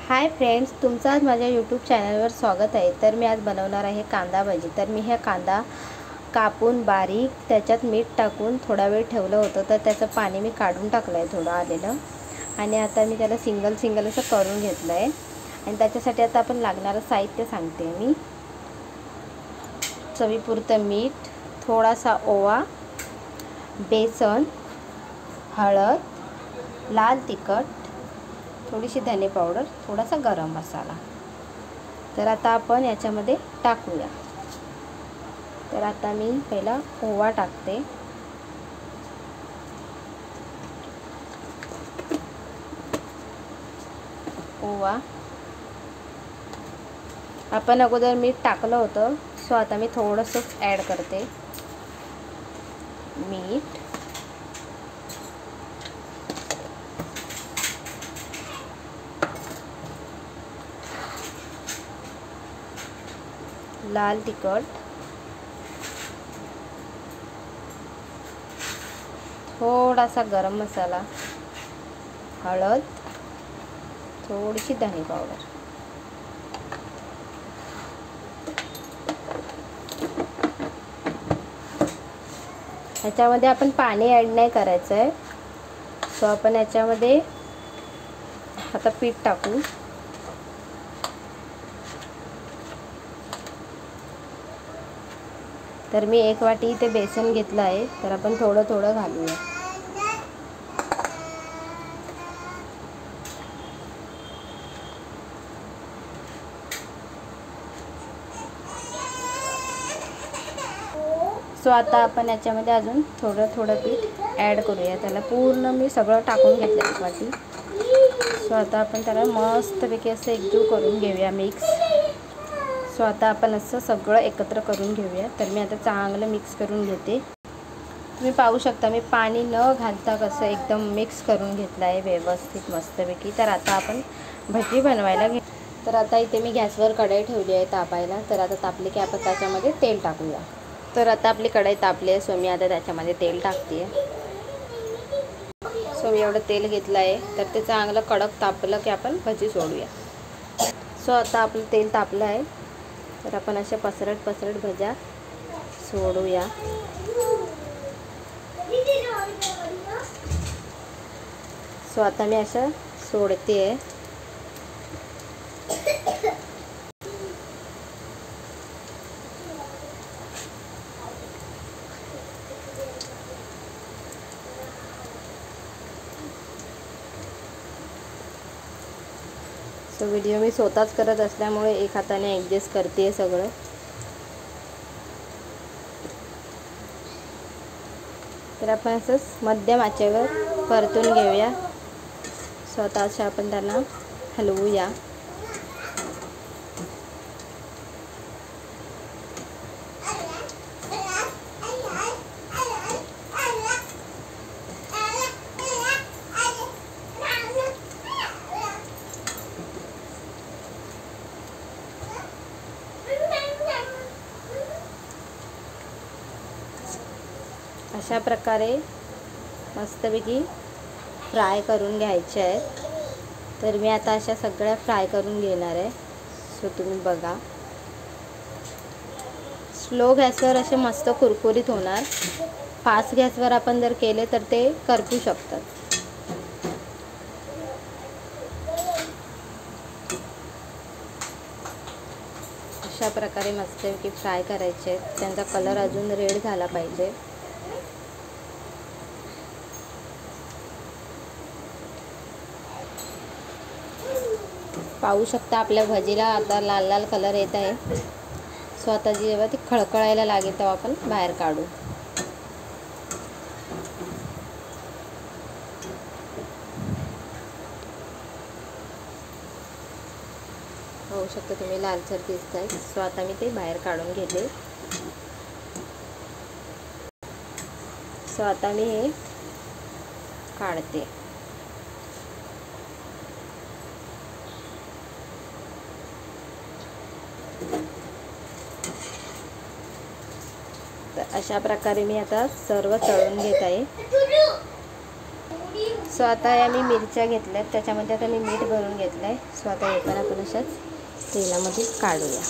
Hi friends, तुमचं आज माझ्या यूट्यूब चॅनलवर स्वागत आहे। तर मी आज बनवणार आहे कांदा भजी। तर मी हा कांदा कापून बारीक त्याच्यात मीठ टाकून थोडा वेळ ठेवलं होतं, तर त्याचं पाणी मी काढून टाकलं आहे थोडं आलेलं, आणि आता मी त्याला सिंगल असं करून घेतलं आहे। आणि त्याच्यासाठी आता आपण लागणारं साहित्य सांगते मी। चवीपुरतं मीठ, थोडासा ओवा, बेसन, हळद, लाल तिखट, थोडीशी धने पावडर, थोडासा गरम मसाला। तर आता आपण याच्यामध्ये टाकूया। तर आता मी पहिला ओवा टाकते। ओवा आपण अगोदर मीठ टाकलं होतं, सो आता मी थोडंसंच ॲड करते मीठ। लाल तिखट, थोडासा गरम मसाला, हळद, थोडीशी धने पावडर। ह्याच्यामध्ये आपण पाणी ॲड नाही करायचं आहे, सो आपण याच्यामध्ये आता पीठ टाकू। तर मी 1 वाटी इथे बेसन घेतलं आहे, तर आपण थोडं थोडं घालूया। सो आता आपण याच्यामध्ये अजून थोडं थोडं पीठ ॲड करूया। त्याला पूर्ण मी सगळं टाकून घेतलं 1 वाटी। सो आता आपण त्याला मस्तपैकी असं एकजीव करून घेऊया, मिक्स। सो आता आपण असं सगळं एकत्र करून घेऊया। तर मी आता चांगलं मिक्स करून घेते। तुम्ही पाहू शकता मी पाणी न घालता कसं एकदम मिक्स करून घेतलं आहे व्यवस्थित मस्तपैकी। तर आता आपण भजी बनवायला घे। तर आता इथे मी गॅसवर कढई ठेवली आहे तापायला। तर आता तापली की आपण त्याच्यामध्ये तेल टाकूया। तर आता आपली कढई तापली आहे, सो मी आता त्याच्यामध्ये तेल टाकते आहे। सो मी एवढं तेल घेतलं आहे, तर ते चांगलं कडक तापलं की आपण भजी सोडूया। सो आता आपलं तेल तापलं आहे, तर आपण अशा पसरट भज्या सोडूया। सो आता मी असं सोडते आहे। सो व्हिडिओ मी स्वतःच करत असल्यामुळे एक हाताने ॲडजस्ट करते आहे सगळं। तर आपण असंच मध्यम आचेवर परतून घेऊया। स्वतःच आपण त्यांना हलवूया। अशा प्रकारे मस्तपैकी फ्राय करून घ्यायचे आहेत। तर मी आता अशा सगळ्या फ्राय करून घेणार आहे। सो तुम्ही बघा, स्लो गॅसवर असे मस्त कुरकुरीत होणार। फास्ट गॅसवर आपण जर केले तर ते करपू शकतात। अशा प्रकारे मस्तपैकी फ्राय करायचे आहेत। त्यांचा कलर अजून रेड झाला पाहिजे। पाहू शकता आपल्या भजीला आता लाल लाल कलर येत आहे। सो आता जेव्हा ती खळखळायला लागेल तेव्हा आपण बाहेर काढू। पाहू शकता तुम्ही लालसर दिसत आहे। सो आता मी ते बाहेर काढून घेते। सो आता मी हे काढते। तर अशा प्रकारे मी आता सर्व तळून घेत आहे। सो आता या मी मिरच्या घेतल्यात, त्याच्यामध्ये आता मी मीठ भरून घेतलं आहे. सो आता हे पण आपण अशाच तेलामध्ये काढूया.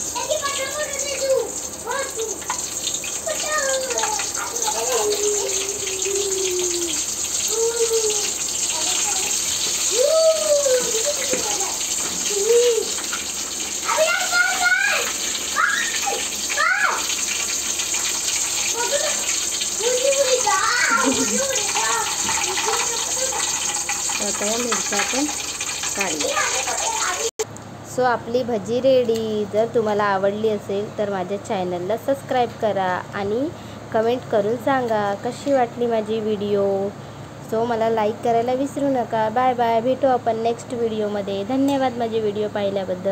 आता या मिरच्या आपण काढूया. सो आपली भजी रेडी. जर तुम्हाला आवडली असेल तर माझ्या चॅनलला सबस्क्राईब करा आणि कमेंट करून सांगा कशी वाटली माझी व्हिडिओ. सो मला लाईक करायला विसरू नका. Bye bye. भेटू आपण नेक्स्ट व्हिडिओमध्ये. धन्यवाद माझी व्हिडिओ पाहिल्याबद्दल.